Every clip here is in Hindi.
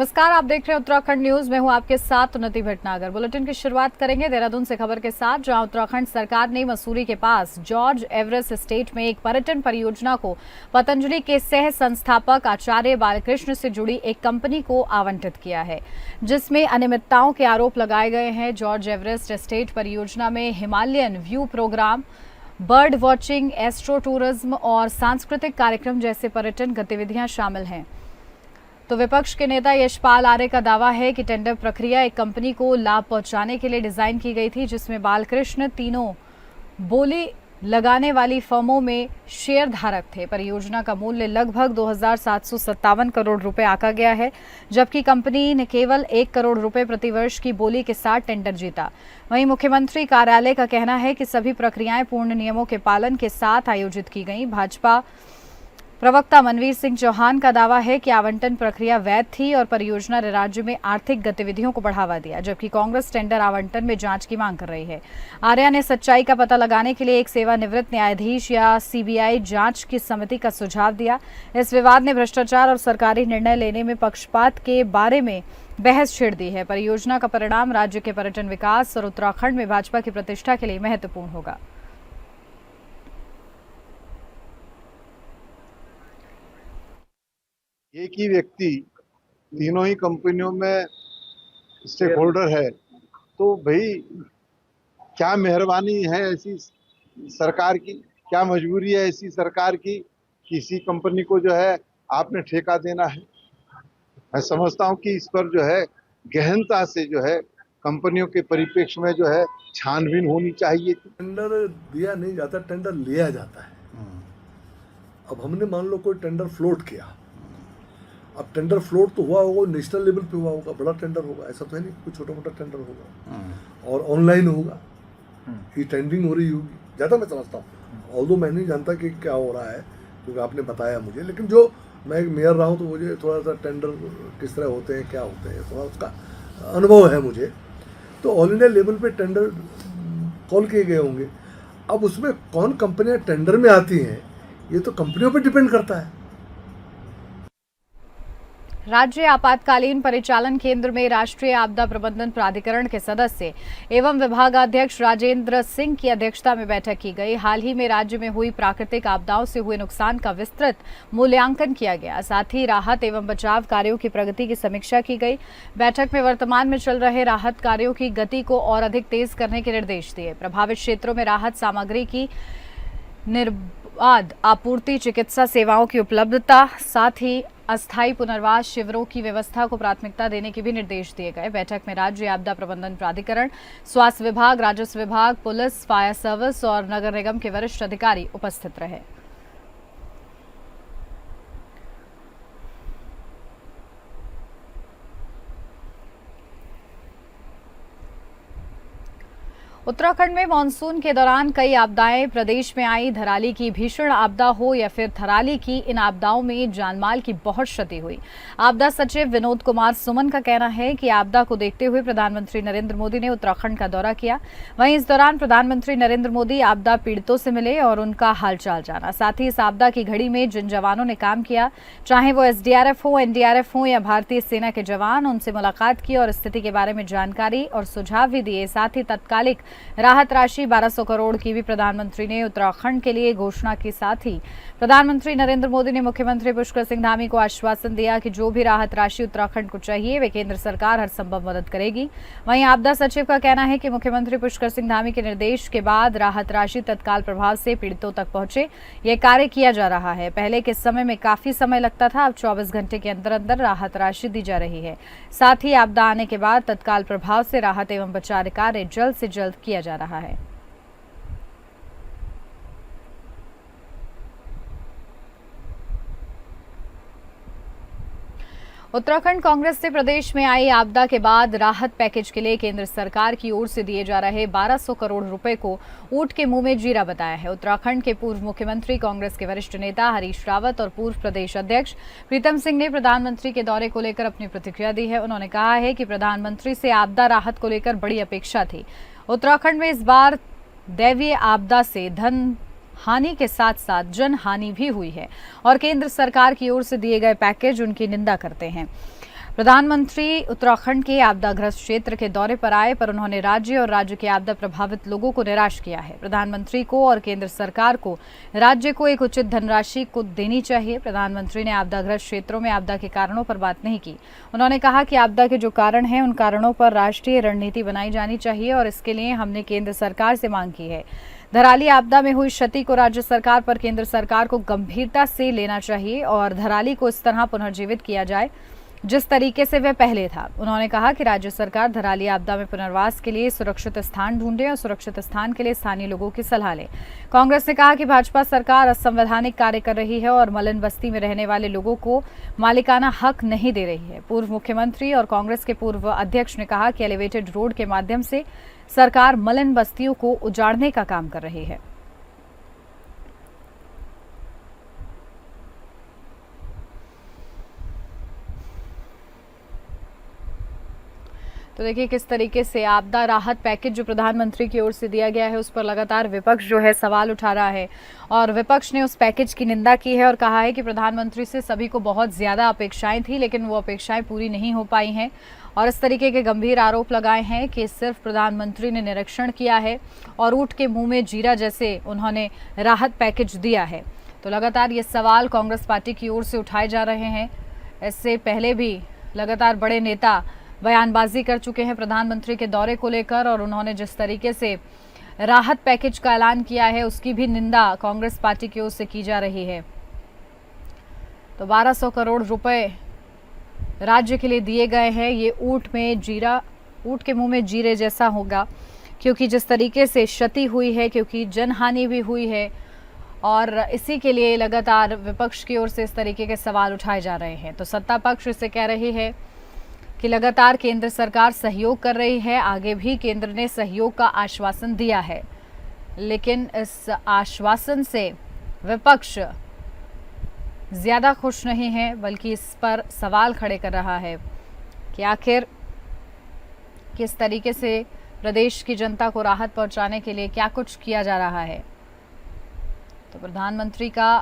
नमस्कार, आप देख रहे हैं उत्तराखंड न्यूज। मैं हूं आपके साथ उन्नति भटनागर। बुलेटिन की शुरुआत करेंगे देहरादून से खबर के साथ, जहां उत्तराखंड सरकार ने मसूरी के पास जॉर्ज एवरेस्ट एस्टेट में एक पर्यटन परियोजना को पतंजलि के सह संस्थापक आचार्य बालकृष्ण से जुड़ी एक कंपनी को आवंटित किया है, जिसमें अनियमितताओं के आरोप लगाए गए हैं। जॉर्ज एवरेस्ट एस्टेट परियोजना में Himalayan view program, bird watching, astro tourism और सांस्कृतिक कार्यक्रम जैसे पर्यटन गतिविधियां शामिल हैं। तो विपक्ष के नेता यशपाल आर्य का दावा है कि टेंडर प्रक्रिया एक कंपनी को लाभ पहुंचाने के लिए डिजाइन की गई थी, जिसमें बालकृष्ण तीनों बोली लगाने वाली फर्मों में शेयर धारक थे। परियोजना का मूल्य लगभग 2,757 करोड़ रुपए आंका गया है, जबकि कंपनी ने केवल 1 करोड़ रुपए प्रतिवर्ष की बोली के साथ टेंडर जीता। वहीं मुख्यमंत्री कार्यालय का कहना है कि सभी प्रक्रियाएं पूर्ण नियमों के पालन के साथ आयोजित की गई। भाजपा प्रवक्ता मनवीर सिंह चौहान का दावा है कि आवंटन प्रक्रिया वैध थी और परियोजना ने राज्य में आर्थिक गतिविधियों को बढ़ावा दिया, जबकि कांग्रेस टेंडर आवंटन में जांच की मांग कर रही है। आर्या ने सच्चाई का पता लगाने के लिए एक सेवानिवृत्त न्यायाधीश या सीबीआई जांच की समिति का सुझाव दिया। इस विवाद ने भ्रष्टाचार और सरकारी निर्णय लेने में पक्षपात के बारे में बहस छेड़ दी है। परियोजना का परिणाम राज्य के पर्यटन विकास और उत्तराखंड में भाजपा की प्रतिष्ठा के लिए महत्वपूर्ण होगा। एक ही व्यक्ति तीनों ही कंपनियों में स्टेक होल्डर है, तो भाई क्या मेहरबानी है ऐसी सरकार की, क्या मजबूरी है ऐसी सरकार की, किसी कंपनी को जो है आपने ठेका देना है। मैं समझता हूं कि इस पर जो है गहनता से जो है कंपनियों के परिप्रेक्ष्य में जो है छानबीन होनी चाहिए। टेंडर दिया नहीं जाता, टेंडर लिया जाता है। अब हमने मान लो कोई टेंडर फ्लोट किया, अब टेंडर फ्लोट तो हुआ होगा, नेशनल लेवल पे हुआ होगा, बड़ा टेंडर होगा, ऐसा तो है नहीं कोई छोटा मोटा टेंडर होगा और ऑनलाइन होगा, ये टेंडरिंग हो रही होगी, ज़्यादा मैं समझता हूँ। ऑल्दो मैं नहीं जानता कि क्या हो रहा है, क्योंकि आपने बताया मुझे, लेकिन जो मैं एक मेयर रहा हूँ तो मुझे थोड़ा सा टेंडर किस तरह होते हैं, क्या होते हैं, थोड़ा उसका अनुभव है मुझे। तो ऑल इंडिया लेवल पे टेंडर कॉल किए गए होंगे। अब उसमें कौन कंपनियाँ टेंडर में आती हैं, ये तो कंपनियों पर डिपेंड करता है। राज्य आपातकालीन परिचालन केंद्र में राष्ट्रीय आपदा प्रबंधन प्राधिकरण के सदस्य एवं विभागाध्यक्ष राजेंद्र सिंह की अध्यक्षता में बैठक की गई। हाल ही में राज्य में हुई प्राकृतिक आपदाओं से हुए नुकसान का विस्तृत मूल्यांकन किया गया, साथ ही राहत एवं बचाव कार्यों की प्रगति की समीक्षा की गई। बैठक में वर्तमान में चल रहे राहत कार्यों की गति को और अधिक तेज करने के निर्देश दिए। प्रभावित क्षेत्रों में राहत सामग्री की निर्बाध आपूर्ति, चिकित्सा सेवाओं की उपलब्धता, साथ ही अस्थायी पुनर्वास शिविरों की व्यवस्था को प्राथमिकता देने के भी निर्देश दिए गए। बैठक में राज्य आपदा प्रबंधन प्राधिकरण, स्वास्थ्य विभाग, राजस्व विभाग, पुलिस, फायर सर्विस और नगर निगम के वरिष्ठ अधिकारी उपस्थित रहे। उत्तराखंड में मानसून के दौरान कई आपदाएं प्रदेश में आई। धराली की भीषण आपदा हो या फिर थराली की, इन आपदाओं में जानमाल की बहुत क्षति हुई। आपदा सचिव विनोद कुमार सुमन का कहना है कि आपदा को देखते हुए प्रधानमंत्री नरेंद्र मोदी ने उत्तराखंड का दौरा किया। वहीं इस दौरान प्रधानमंत्री नरेंद्र मोदी आपदा पीड़ितों से मिले और उनका हालचाल जाना। साथ ही इस आपदा की घड़ी में जिन जवानों ने काम किया, चाहे वो एसडीआरएफ हो, एनडीआरएफ हो या भारतीय सेना के जवान, उनसे मुलाकात की और स्थिति के बारे में जानकारी और सुझाव भी दिए। साथ ही तत्कालिक राहत राशि 1200 करोड़ की भी प्रधानमंत्री ने उत्तराखंड के लिए घोषणा की। साथ ही प्रधानमंत्री नरेंद्र मोदी ने मुख्यमंत्री पुष्कर सिंह धामी को आश्वासन दिया कि जो भी राहत राशि उत्तराखंड को चाहिए, वे केंद्र सरकार हर संभव मदद करेगी। वहीं आपदा सचिव का कहना है कि मुख्यमंत्री पुष्कर सिंह धामी के निर्देश के बाद राहत राशि तत्काल प्रभाव से पीड़ितों तक पहुंचे, यह कार्य किया जा रहा है। पहले के समय में काफी समय लगता था, अब 24 घंटे के अंदर अंदर राहत राशि दी जा रही है। साथ ही आपदा आने के बाद तत्काल प्रभाव से राहत एवं बचाव कार्य जल्द से जल्द किया जा रहा है। उत्तराखंड कांग्रेस ने प्रदेश में आई आपदा के बाद राहत पैकेज के लिए केंद्र सरकार की ओर से दिए जा रहे 1200 करोड़ रुपए को ऊंट के मुंह में जीरा बताया है। उत्तराखंड के पूर्व मुख्यमंत्री, कांग्रेस के वरिष्ठ नेता हरीश रावत और पूर्व प्रदेश अध्यक्ष प्रीतम सिंह ने प्रधानमंत्री के दौरे को लेकर अपनी प्रतिक्रिया दी है। उन्होंने कहा है कि प्रधानमंत्री से आपदा राहत को लेकर बड़ी अपेक्षा थी। उत्तराखंड में इस बार दैवीय आपदा से धन हानि के साथ साथ जन हानि भी हुई है और केंद्र सरकार की ओर से दिए गए पैकेज उनकी निंदा करते हैं। प्रधानमंत्री उत्तराखंड के आपदाग्रस्त क्षेत्र के दौरे पर आए, पर उन्होंने राज्य और राज्य के आपदा प्रभावित लोगों को निराश किया है। प्रधानमंत्री को और केंद्र सरकार को राज्य को एक उचित धनराशि को देनी चाहिए। प्रधानमंत्री ने आपदाग्रस्त क्षेत्रों में आपदा के कारणों पर बात नहीं की। उन्होंने कहा कि आपदा के जो कारण हैं उन कारणों पर राष्ट्रीय रणनीति बनाई जानी चाहिए और इसके लिए हमने केंद्र सरकार से मांग की है। धराली आपदा में हुई क्षति को राज्य सरकार पर केंद्र सरकार को गंभीरता से लेना चाहिए और धराली को इस तरह पुनर्जीवित किया जाए जिस तरीके से वह पहले था। उन्होंने कहा कि राज्य सरकार धराली आपदा में पुनर्वास के लिए सुरक्षित स्थान ढूंढे और सुरक्षित स्थान के लिए स्थानीय लोगों की सलाह ले। कांग्रेस ने कहा कि भाजपा सरकार असंवैधानिक कार्य कर रही है और मलिन बस्ती में रहने वाले लोगों को मालिकाना हक नहीं दे रही है। पूर्व मुख्यमंत्री और कांग्रेस के पूर्व अध्यक्ष ने कहा कि एलिवेटेड रोड के माध्यम से सरकार मलिन बस्तियों को उजाड़ने का काम कर रही है। तो देखिए किस तरीके से आपदा राहत पैकेज जो प्रधानमंत्री की ओर से दिया गया है उस पर लगातार विपक्ष जो है सवाल उठा रहा है और विपक्ष ने उस पैकेज की निंदा की है और कहा है कि प्रधानमंत्री से सभी को बहुत ज़्यादा अपेक्षाएं थी लेकिन वो अपेक्षाएं पूरी नहीं हो पाई हैं और इस तरीके के गंभीर आरोप लगाए हैं कि सिर्फ प्रधानमंत्री ने निरीक्षण किया है और ऊंट के मुंह में जीरा जैसे उन्होंने राहत पैकेज दिया है। तो लगातार ये सवाल कांग्रेस पार्टी की ओर से उठाए जा रहे हैं। इससे पहले भी लगातार बड़े नेता बयानबाजी कर चुके हैं प्रधानमंत्री के दौरे को लेकर और उन्होंने जिस तरीके से राहत पैकेज का ऐलान किया है उसकी भी निंदा कांग्रेस पार्टी की ओर से की जा रही है। तो 1200 करोड़ रुपए राज्य के लिए दिए गए हैं। ये ऊंट के मुंह में जीरे जैसा होगा क्योंकि जिस तरीके से क्षति हुई है, क्योंकि जनहानि भी हुई है और इसी के लिए लगातार विपक्ष की ओर से इस तरीके के सवाल उठाए जा रहे हैं। तो सत्ता पक्ष इसे कह रही है कि लगातार केंद्र सरकार सहयोग कर रही है। आगे भी केंद्र ने सहयोग का आश्वासन दिया है लेकिन इस आश्वासन से विपक्ष ज़्यादा खुश नहीं है बल्कि इस पर सवाल खड़े कर रहा है कि आखिर किस तरीके से प्रदेश की जनता को राहत पहुंचाने के लिए क्या कुछ किया जा रहा है। तो प्रधानमंत्री का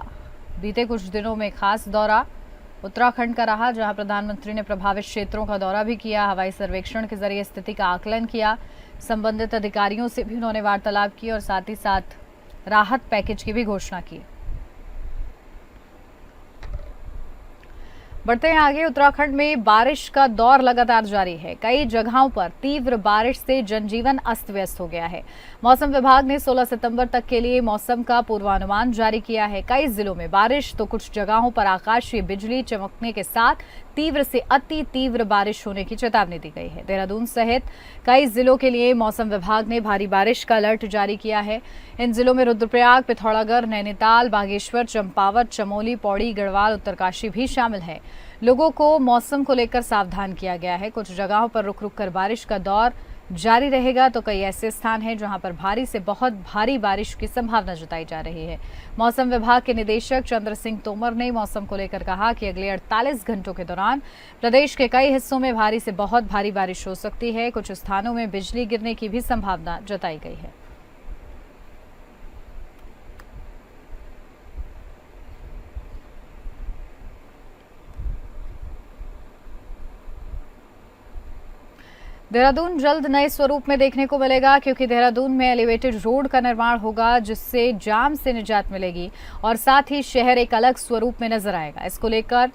बीते कुछ दिनों में खास दौरा उत्तराखंड का रहा जहां प्रधानमंत्री ने प्रभावित क्षेत्रों का दौरा भी किया, हवाई सर्वेक्षण के जरिए स्थिति का आकलन किया, संबंधित अधिकारियों से भी उन्होंने वार्तालाप की और साथ ही साथ राहत पैकेज की भी घोषणा की। बढ़ते हैं आगे। उत्तराखंड में बारिश का दौर लगातार जारी है। कई जगहों पर तीव्र बारिश से जनजीवन अस्त व्यस्त हो गया है। मौसम विभाग ने 16 सितंबर तक के लिए मौसम का पूर्वानुमान जारी किया है। कई जिलों में बारिश तो कुछ जगहों पर आकाशीय बिजली चमकने के साथ तीव्र से अति तीव्र बारिश होने की चेतावनी दी गई है। देहरादून सहित कई जिलों के लिए मौसम विभाग ने भारी बारिश का अलर्ट जारी किया है। इन जिलों में रुद्रप्रयाग, पिथौरागढ़, नैनीताल, बागेश्वर, चंपावत, चमोली, पौड़ी, गढ़वाल, उत्तरकाशी भी शामिल है। लोगों को मौसम को लेकर सावधान किया गया है। कुछ जगहों पर रुक रुक कर बारिश का दौर जारी रहेगा तो कई ऐसे स्थान हैं जहां पर भारी से बहुत भारी बारिश की संभावना जताई जा रही है। मौसम विभाग के निदेशक चंद्र सिंह तोमर ने मौसम को लेकर कहा कि अगले 48 घंटों के दौरान प्रदेश के कई हिस्सों में भारी से बहुत भारी बारिश हो सकती है। कुछ स्थानों में बिजली गिरने की भी संभावना जताई गई है। देहरादून जल्द नए स्वरूप में देखने को मिलेगा क्योंकि देहरादून में एलिवेटेड रोड का निर्माण होगा जिससे जाम से निजात मिलेगी और साथ ही शहर एक अलग स्वरूप में नजर आएगा। इसको लेकर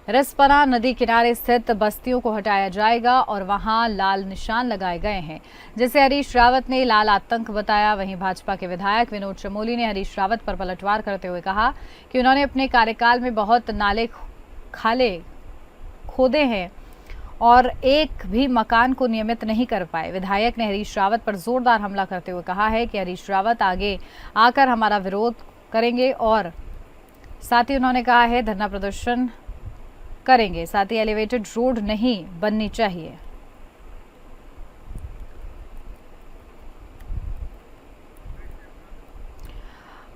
रिस्पना नदी किनारे स्थित बस्तियों को हटाया जाएगा और वहां लाल निशान लगाए गए हैं जिसे हरीश रावत ने लाल आतंक बताया। वहीं भाजपा के विधायक विनोद चमोली ने हरीश रावत पर पलटवार करते हुए कहा कि उन्होंने अपने कार्यकाल में बहुत नाले खाले खोदे हैं और एक भी मकान को नियमित नहीं कर पाए। विधायक ने हरीश रावत पर जोरदार हमला करते हुए कहा है कि हरीश रावत आगे आकर हमारा विरोध करेंगे और साथ ही उन्होंने कहा है धरना प्रदर्शन करेंगे। साथ ही एलिवेटेड रोड नहीं बननी चाहिए।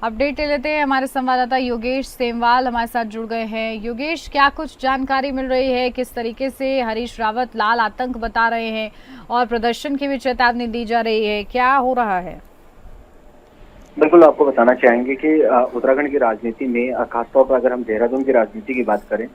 अपडेट ले लेते हैं। हमारे संवाददाता योगेश सेमवाल हमारे साथ जुड़ गए हैं। योगेश, क्या कुछ जानकारी मिल रही है? किस तरीके से हरीश रावत लाल आतंक बता रहे हैं और प्रदर्शन की भी चेतावनी दी जा रही है, क्या हो रहा है? बिल्कुल, आपको बताना चाहेंगे कि उत्तराखंड की राजनीति में खासतौर पर अगर हम देहरादून की राजनीति की बात करें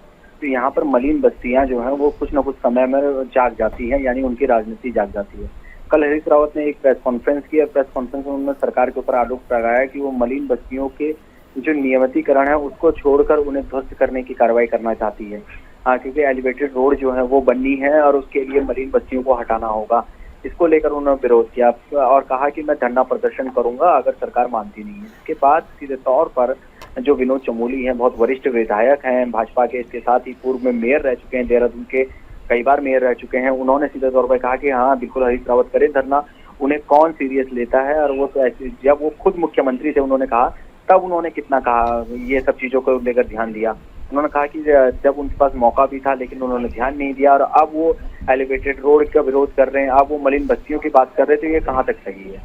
यहाँ पर मलिन बस्तियां जो हैं वो कुछ न कुछ समय में जाग जाती हैं, यानी उनकी राजनीति जाग जाती है। कल हरीश रावत ने एक प्रेस कॉन्फ्रेंस की और प्रेस कॉन्फ्रेंस में उन्होंने सरकार के ऊपर आरोप लगाया कि वो मलिन बस्तियों के जो नियमितीकरण है उसको छोड़कर उन्हें ध्वस्त करने की कार्रवाई करना चाहती है। क्योंकि एलिवेटेड रोड जो है वो बननी है और उसके लिए मलिन बस्तियों को हटाना होगा। इसको लेकर उन्होंने विरोध किया और कहा कि मैं धरना प्रदर्शन करूंगा अगर सरकार मानती नहीं है। इसके बाद सीधे तौर पर जो विनोद चमोली हैं, बहुत वरिष्ठ विधायक हैं भाजपा के, इसके साथ ही पूर्व में मेयर रह चुके हैं, देहरादून के कई बार मेयर रह चुके हैं, उन्होंने सीधे तौर पर कहा कि हाँ बिल्कुल हरीश रावत करे धरना, उन्हें कौन सीरियस लेता है। और वो तो ऐसे जब वो खुद मुख्यमंत्री थे उन्होंने कहा, तब उन्होंने कितना कहा ये सब चीजों को लेकर ध्यान दिया। उन्होंने कहा कि जब उनके पास मौका भी था लेकिन उन्होंने ध्यान नहीं दिया और अब वो एलिवेटेड रोड का विरोध कर रहे हैं, अब वो मलिन बस्तियों की बात कर रहे थे, ये कहाँ तक सही है?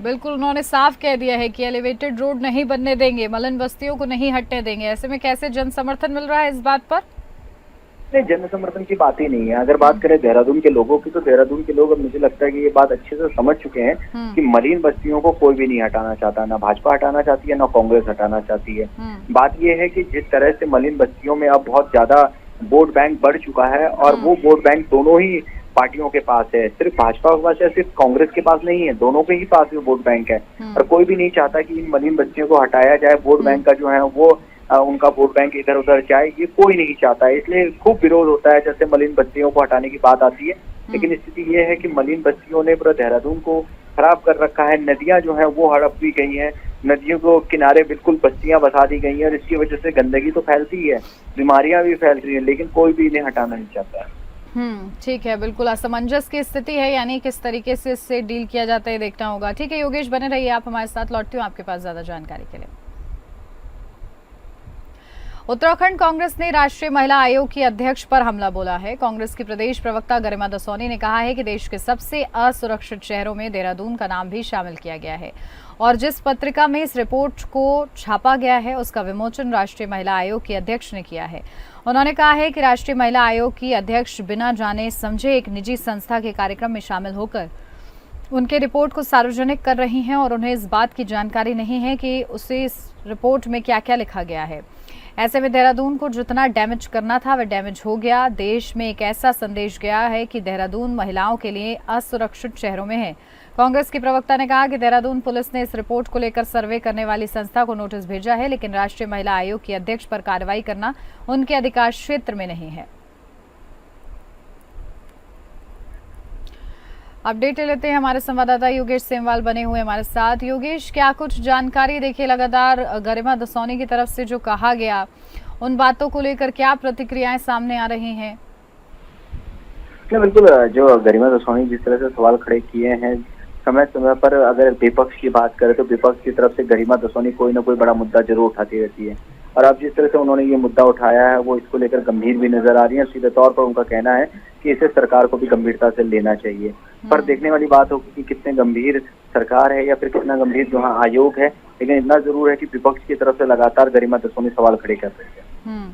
बिल्कुल, उन्होंने साफ कह दिया है कि एलिवेटेड रोड नहीं बनने देंगे, मलिन बस्तियों को नहीं हटने देंगे। ऐसे में कैसे जन समर्थन मिल रहा है इस बात पर? नहीं, जन समर्थन की बात ही नहीं है। अगर बात करें देहरादून के लोगों की, तो देहरादून के लोग अब मुझे लगता है कि ये बात अच्छे से समझ चुके हैं कि मलिन बस्तियों को कोई भी नहीं हटाना चाहता, ना भाजपा हटाना चाहती है, ना कांग्रेस हटाना चाहती है। बात ये है कि जिस तरह से मलिन बस्तियों में अब बहुत ज्यादा वोट बैंक बढ़ चुका है और वो वोट बैंक दोनों ही पार्टियों के पास है, सिर्फ भाजपा के पास है, सिर्फ कांग्रेस के पास नहीं है, दोनों के ही पास में वोट बैंक है। और कोई भी नहीं चाहता कि इन मलिन बस्तियों को हटाया जाए, वोट बैंक का जो है वो उनका वोट बैंक इधर उधर जाए, ये कोई नहीं चाहता है। इसलिए खूब विरोध होता है जैसे मलिन बस्तियों को हटाने की बात आती है। लेकिन स्थिति ये है कि मलिन बस्तियों ने पूरा देहरादून को खराब कर रखा है। नदियां जो है वो हड़प भी गई हैं, नदियों को किनारे बिल्कुल बस्तियां बसा दी गई हैं और इसकी वजह से गंदगी तो फैलती है, बीमारियां भी फैल रही है, लेकिन कोई भी इन्हें हटाना नहीं चाहता है। ठीक है, बिल्कुल असमंजस की स्थिति है, यानी किस तरीके से इससे डील किया जाता है देखना होगा। ठीक है योगेश, बने रहिए आप हमारे साथ, लौटती हूँ आपके पास ज्यादा जानकारी के लिए। उत्तराखंड कांग्रेस ने राष्ट्रीय महिला आयोग की अध्यक्ष पर हमला बोला है। कांग्रेस की प्रदेश प्रवक्ता गरिमा दसौनी ने कहा है कि देश के सबसे असुरक्षित शहरों में देहरादून का नाम भी शामिल किया गया है और जिस पत्रिका में इस रिपोर्ट को छापा गया है उसका विमोचन राष्ट्रीय महिला आयोग की अध्यक्ष ने किया है। उन्होंने कहा है कि राष्ट्रीय महिला आयोग की अध्यक्ष बिना जाने समझे एक निजी संस्था के कार्यक्रम में शामिल होकर उनके रिपोर्ट को सार्वजनिक कर रही हैं और उन्हें इस बात की जानकारी नहीं है कि उसे इस रिपोर्ट में क्या क्या लिखा गया है। ऐसे में देहरादून को जितना डैमेज करना था वह डैमेज हो गया। देश में एक ऐसा संदेश गया है कि देहरादून महिलाओं के लिए असुरक्षित शहरों में है। कांग्रेस की प्रवक्ता ने कहा कि देहरादून पुलिस ने इस रिपोर्ट को लेकर सर्वे करने वाली संस्था को नोटिस भेजा है, लेकिन राष्ट्रीय महिला आयोग की अध्यक्ष पर कार्रवाई करना उनके अधिकार क्षेत्र में नहीं है। अपडेट लेते हैं, हमारे संवाददाता योगेश सेमवाल बने हुए हमारे साथ। योगेश, क्या कुछ जानकारी? देखिए लगातार गरिमा दसौनी की तरफ से जो कहा गया उन बातों को लेकर क्या प्रतिक्रियाएं सामने आ रही हैं? बिल्कुल, जो गरिमा दसौनी जिस तरह से सवाल खड़े किए हैं, समय समय पर अगर विपक्ष की बात करें तो विपक्ष की तरफ से गरिमा दसौनी कोई ना कोई बड़ा मुद्दा जरूर उठाती रहती है और अब जिस तरह से उन्होंने ये मुद्दा उठाया है वो इसको लेकर गंभीर भी नजर आ रही है। सीधे तौर पर उनका कहना है कि इसे सरकार को भी गंभीरता से लेना चाहिए। पर देखने वाली बात होगी कि कितने गंभीर सरकार है या फिर कितना गंभीर जो आयोग है, लेकिन इतना जरूर है कि विपक्ष की तरफ से लगातार गरिमा दसौनी सवाल खड़े कर रही है।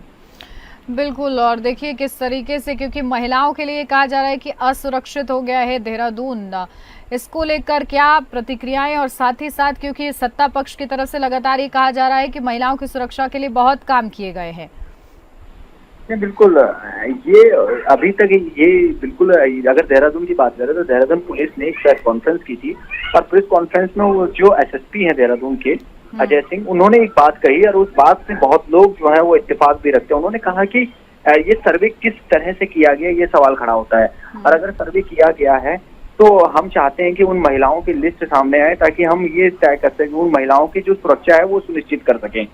बिल्कुल, और देखिए किस तरीके से, क्योंकि महिलाओं के लिए कहा जा रहा है कि असुरक्षित हो गया है देहरादून, इसको लेकर क्या प्रतिक्रियाएं? और साथ ही साथ क्योंकि सत्ता पक्ष की तरफ से लगातार ये कहा जा रहा है कि महिलाओं की सुरक्षा के लिए बहुत काम किए गए हैं। बिल्कुल, ये अभी तक ये बिल्कुल, अगर देहरादून की बात करें तो देहरादून पुलिस ने एक प्रेस कॉन्फ्रेंस की थी और प्रेस कॉन्फ्रेंस में वो जो एसएसपी हैं देहरादून के अजय सिंह, उन्होंने एक बात कही और उस बात से बहुत लोग जो है वो इत्तेफाक भी रखते हैं। उन्होंने कहा कि ये सर्वे किस तरह से किया गया, ये सवाल खड़ा होता है और अगर सर्वे किया गया है तो हम चाहते हैं कि उन महिलाओं की लिस्ट सामने आए ताकि हम ये तय कर सकें उन महिलाओं की जो सुरक्षा है वो सुनिश्चित कर सकें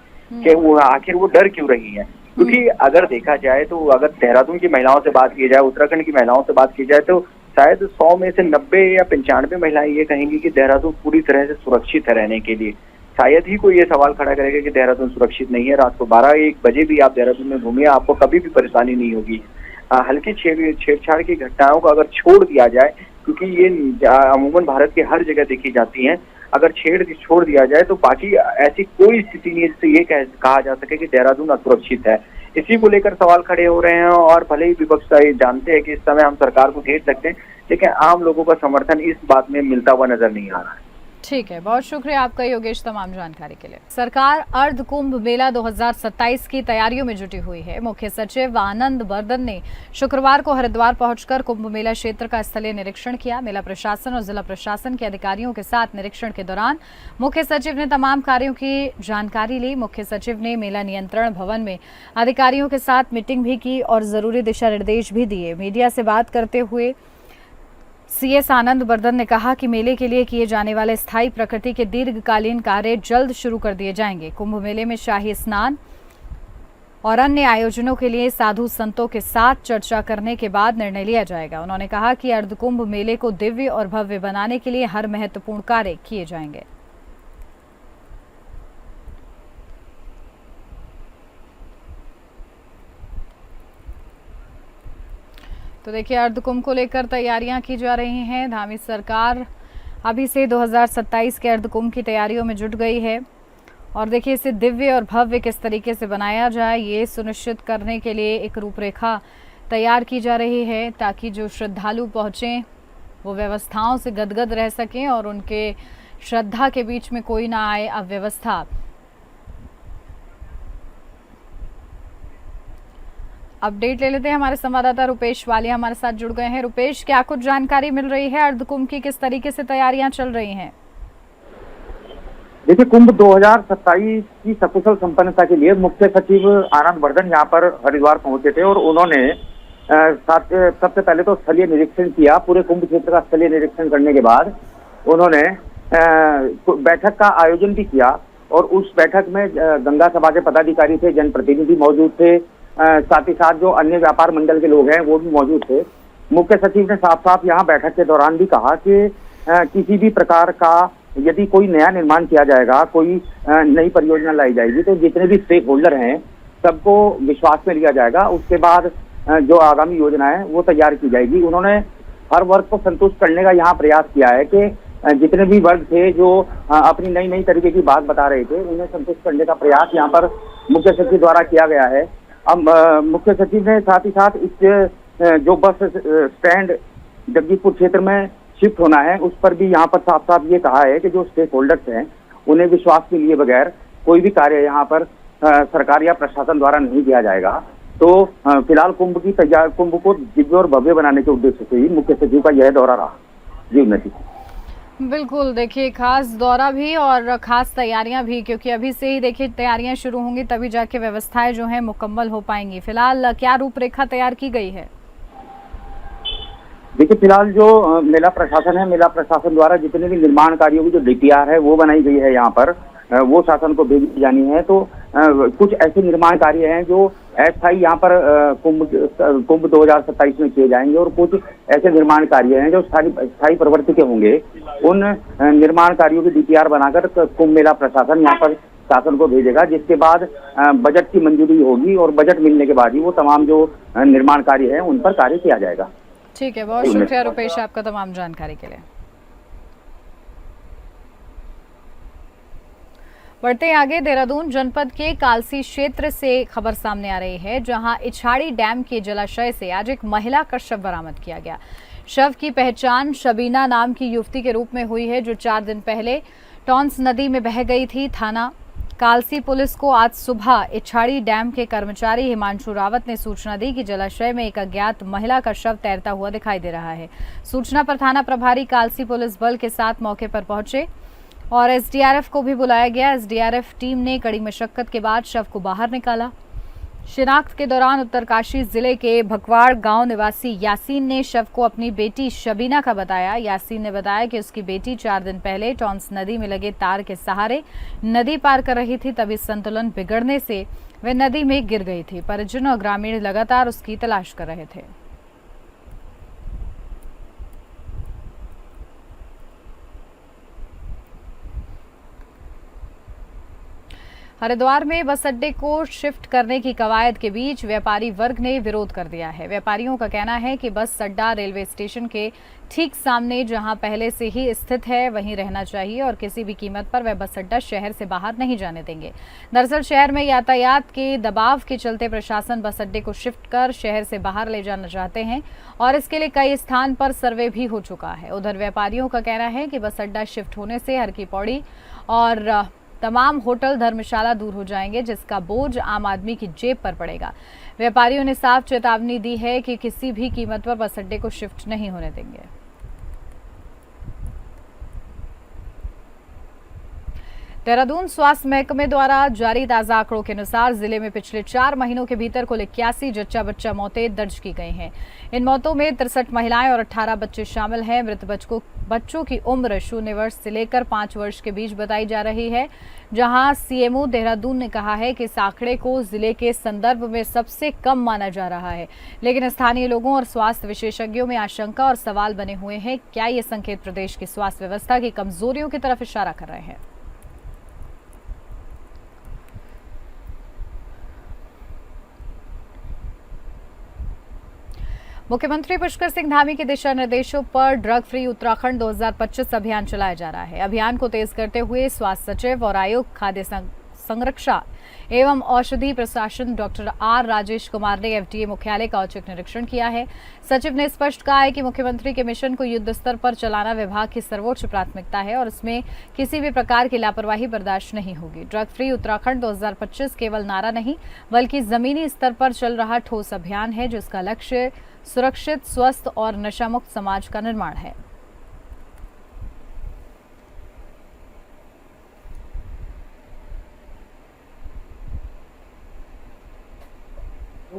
कि वो आखिर वो डर क्यों रही है। क्योंकि अगर देखा जाए तो अगर देहरादून की महिलाओं से बात की जाए, उत्तराखंड की महिलाओं से बात की जाए तो शायद 100 में से 90 या 95 महिलाएं ये कहेंगी कि देहरादून पूरी तरह से सुरक्षित है रहने के लिए। शायद ही कोई ये सवाल खड़ा करेगा कि देहरादून सुरक्षित नहीं है। रात को 12-1 बजे भी आप देहरादून में घूमिए, आपको कभी भी परेशानी नहीं होगी। हल्की छेड़छाड़ की घटनाओं को अगर छोड़ दिया जाए, क्योंकि ये अमूमन भारत के हर जगह देखी जाती हैं, अगर छोड़ दिया जाए तो बाकी ऐसी कोई स्थिति नहीं है जिससे ये कहा जा सके कि देहरादून असुरक्षित है। इसी को लेकर सवाल खड़े हो रहे हैं और भले ही विपक्ष जानते हैं कि इस समय हम सरकार को घेर सकते हैं, लेकिन आम लोगों का समर्थन इस बात में मिलता हुआ नजर नहीं आ रहा है। ठीक है, बहुत शुक्रिया आपका योगेश तमाम जानकारी के लिए। सरकार अर्ध कुंभ मेला 2027 की तैयारियों में जुटी हुई है। मुख्य सचिव आनंद बर्धन ने शुक्रवार को हरिद्वार पहुंचकर कुंभ मेला क्षेत्र का स्थलीय निरीक्षण किया। मेला प्रशासन और जिला प्रशासन के अधिकारियों के साथ निरीक्षण के दौरान मुख्य सचिव ने तमाम कार्यों की जानकारी ली। मुख्य सचिव ने मेला नियंत्रण भवन में अधिकारियों के साथ मीटिंग भी की और जरूरी दिशा निर्देश भी दिए। मीडिया से बात करते हुए सीएस आनंद बर्धन ने कहा कि मेले के लिए किए जाने वाले स्थायी प्रकृति के दीर्घकालीन कार्य जल्द शुरू कर दिए जाएंगे। कुंभ मेले में शाही स्नान और अन्य आयोजनों के लिए साधु संतों के साथ चर्चा करने के बाद निर्णय लिया जाएगा। उन्होंने कहा कि अर्धकुंभ मेले को दिव्य और भव्य बनाने के लिए हर महत्वपूर्ण कार्य किए जाएंगे। तो देखिए, अर्धकुंभ को लेकर तैयारियां की जा रही हैं। धामी सरकार अभी से 2027 के अर्धकुंभ की तैयारियों में जुट गई है और देखिए इसे दिव्य और भव्य किस तरीके से बनाया जाए ये सुनिश्चित करने के लिए एक रूपरेखा तैयार की जा रही है, ताकि जो श्रद्धालु पहुँचें वो व्यवस्थाओं से गदगद रह सकें और उनके श्रद्धा के बीच में कोई ना आए अव्यवस्था। अपडेट ले लेते हैं, हमारे संवाददाता रुपेश वालिया हमारे साथ जुड़ गए हैं। रुपेश, क्या कुछ जानकारी मिल रही है? अर्धकुंभ की किस तरीके से तैयारियां चल रही हैं? देखिए, कुंभ 2027 की सकुशल संपन्नता के लिए मुख्य सचिव आनंद बर्धन यहाँ पर हरिद्वार पहुंचे थे और उन्होंने सबसे पहले तो स्थलीय निरीक्षण किया। पूरे कुंभ क्षेत्र का स्थलीय निरीक्षण करने के बाद उन्होंने बैठक का आयोजन भी किया और उस बैठक में गंगा सभा के पदाधिकारी थे, जनप्रतिनिधि मौजूद थे, साथ ही साथ जो अन्य व्यापार मंडल के लोग हैं वो भी मौजूद थे। मुख्य सचिव ने साफ साफ यहाँ बैठक के दौरान भी कहा कि किसी भी प्रकार का यदि कोई नया निर्माण किया जाएगा, कोई नई परियोजना लाई जाएगी, तो जितने भी स्टेक होल्डर हैं सबको विश्वास में लिया जाएगा। उसके बाद जो आगामी योजना है वो तैयार की जाएगी। उन्होंने हर वर्ग को संतुष्ट करने का यहाँ प्रयास किया है कि जितने भी वर्ग थे जो अपनी नई नई तरीके की बात बता रहे थे, उन्हें संतुष्ट करने का प्रयास यहाँ पर मुख्य सचिव द्वारा किया गया है। अब मुख्य सचिव ने साथ ही साथ इस जो बस स्टैंड जगदीशपुर क्षेत्र में शिफ्ट होना है उस पर भी यहाँ पर साफ साफ ये कहा है कि जो स्टेक होल्डर्स हैं उन्हें विश्वास में लिए बगैर कोई भी कार्य यहाँ पर सरकार या प्रशासन द्वारा नहीं किया जाएगा। तो फिलहाल कुंभ को दिव्य और भव्य बनाने के उद्देश्य से ही मुख्य सचिव का यह दौरा रहा। जी उन्नति। बिल्कुल, देखिए खास दौरा भी और खास तैयारियां भी, क्योंकि अभी से ही देखिए तैयारियां शुरू होंगी तभी जाके व्यवस्थाएं जो हैं मुकम्मल हो पाएंगी। फिलहाल क्या रूपरेखा तैयार की गई है? देखिए, फिलहाल जो मेला प्रशासन है, मेला प्रशासन द्वारा जितने भी निर्माण कार्यों की जो DPR है वो बनाई गई है यहाँ पर, वो शासन को भेजी जानी है। तो कुछ ऐसे निर्माण कार्य हैं जो अस्थायी यहाँ पर कुंभ 2027 में किए जाएंगे और कुछ ऐसे निर्माण कार्य हैं जो स्थायी प्रवृत्ति के होंगे। उन निर्माण कार्यों की DPR बनाकर कुंभ मेला प्रशासन यहाँ पर शासन को भेजेगा, जिसके बाद बजट की मंजूरी होगी और बजट मिलने के बाद ही वो तमाम जो निर्माण कार्य है उन पर कार्य किया जाएगा। ठीक है, बहुत शुक्रिया रुपेश आपका तमाम जानकारी के लिए। बढ़ते आगे, देहरादून जनपद के कालसी क्षेत्र से खबर सामने आ रही है, जहां इछाड़ी डैम के जलाशय से आज एक महिला का शव बरामद किया गया। शव की पहचान शबीना नाम की युवती के रूप में हुई है, जो 4 दिन पहले टॉन्स नदी में बह गई थी। थाना कालसी पुलिस को आज सुबह इछाड़ी डैम के कर्मचारी हिमांशु रावत ने सूचना दी कि जलाशय में एक अज्ञात महिला का शव तैरता हुआ दिखाई दे रहा है। सूचना पर थाना प्रभारी कालसी पुलिस बल के साथ मौके पर पहुंचे और SDRF को भी बुलाया गया। SDRF टीम ने कड़ी मशक्कत के बाद शव को बाहर निकाला। शिनाख्त के दौरान उत्तरकाशी जिले के भकवाड़ गांव निवासी यासीन ने शव को अपनी बेटी शबीना का बताया। यासीन ने बताया कि उसकी बेटी 4 दिन पहले टॉन्स नदी में लगे तार के सहारे नदी पार कर रही थी, तभी संतुलन बिगड़ने से वे नदी में गिर गई थी। परिजन और ग्रामीण लगातार उसकी तलाश कर रहे थे। हरिद्वार में बस अड्डे को शिफ्ट करने की कवायद के बीच व्यापारी वर्ग ने विरोध कर दिया है। व्यापारियों का कहना है कि बस अड्डा रेलवे स्टेशन के ठीक सामने जहां पहले से ही स्थित है वहीं रहना चाहिए और किसी भी कीमत पर वह बस अड्डा शहर से बाहर नहीं जाने देंगे। दरअसल शहर में यातायात के दबाव के चलते प्रशासन बस अड्डे को शिफ्ट कर शहर से बाहर ले जाना चाहते हैं और इसके लिए कई स्थान पर सर्वे भी हो चुका है। उधर व्यापारियों का कहना है कि बस अड्डा शिफ्ट होने से हर की पौड़ी और तमाम होटल धर्मशाला दूर हो जाएंगे, जिसका बोझ आम आदमी की जेब पर पड़ेगा। व्यापारियों ने साफ चेतावनी दी है कि किसी भी कीमत पर बस अड्डे को शिफ्ट नहीं होने देंगे। देहरादून स्वास्थ्य महकमे द्वारा जारी ताजा आंकड़ों के अनुसार जिले में पिछले 4 महीनों के भीतर कुल 81 जच्चा बच्चा मौतें दर्ज की गई हैं। इन मौतों में 63 महिलाएं और 18 बच्चे शामिल हैं। मृत बच्चों की उम्र 0 वर्ष से लेकर 5 वर्ष के बीच बताई जा रही है, जहां सीएमओ देहरादून ने कहा है कि इस आंकड़े को जिले के संदर्भ में सबसे कम माना जा रहा है, लेकिन स्थानीय लोगों और स्वास्थ्य विशेषज्ञों में आशंका और सवाल बने हुए हैं। क्या ये संकेत प्रदेश की स्वास्थ्य व्यवस्था की कमजोरियों की तरफ इशारा कर रहे हैं? मुख्यमंत्री पुष्कर सिंह धामी के दिशा निर्देशों पर ड्रग फ्री उत्तराखंड 2025 अभियान चलाया जा रहा है। अभियान को तेज करते हुए स्वास्थ्य सचिव और आयुक्त खाद्य संरक्षा एवं औषधि प्रशासन डॉक्टर आर राजेश कुमार ने एफडीए मुख्यालय का औचक निरीक्षण किया है। सचिव ने स्पष्ट कहा है कि मुख्यमंत्री के मिशन को युद्ध स्तर पर चलाना विभाग की सर्वोच्च प्राथमिकता है और इसमें किसी भी प्रकार की लापरवाही बर्दाश्त नहीं होगी। ड्रग फ्री उत्तराखंड 2025 केवल नारा नहीं बल्कि जमीनी स्तर पर चल रहा ठोस अभियान है, जिसका लक्ष्य सुरक्षित, स्वस्थ और नशामुक्त समाज का निर्माण है।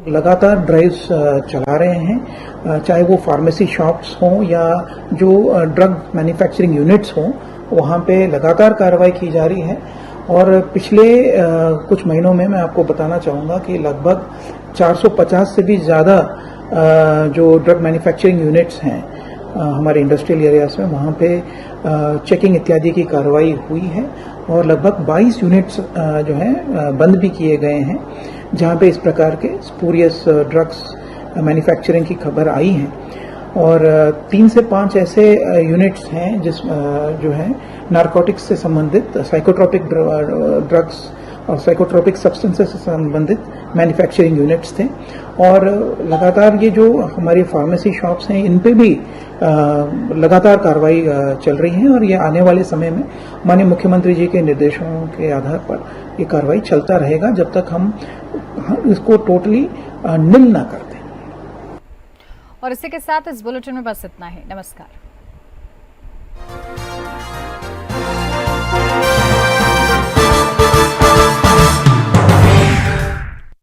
लगातार ड्राइव्स चला रहे हैं, चाहे वो फार्मेसी शॉप्स हों या जो ड्रग मैन्युफैक्चरिंग यूनिट्स हों, वहाँ पे लगातार कार्रवाई की जा रही है। और पिछले कुछ महीनों में मैं आपको बताना चाहूँगा कि लगभग 450 से भी ज़्यादा जो ड्रग मैन्युफैक्चरिंग यूनिट्स हैं हमारे इंडस्ट्रियल एरियाज में, वहाँ पे चेकिंग इत्यादि की कार्रवाई हुई है और लगभग 22 यूनिट्स जो हैं बंद भी किए गए हैं, जहाँ पे इस प्रकार के स्पूरियस ड्रग्स मैन्युफैक्चरिंग की खबर आई है। और 3 से 5 ऐसे यूनिट्स हैं जो है नारकोटिक्स से संबंधित, साइकोट्रोपिक ड्रग्स और साइकोट्रोपिक सब्सटेंसेस से संबंधित मैन्युफैक्चरिंग यूनिट्स थे। और लगातार ये जो हमारी फार्मेसी शॉप्स हैं, इन पे भी लगातार कार्रवाई चल रही है और ये आने वाले समय में माननीय मुख्यमंत्री जी के निर्देशों के आधार पर ये कार्रवाई चलता रहेगा जब तक हम इसको टोटली निल ना कर दें। और इसी के साथ इस बुलेटिन में बस इतना ही। नमस्कार।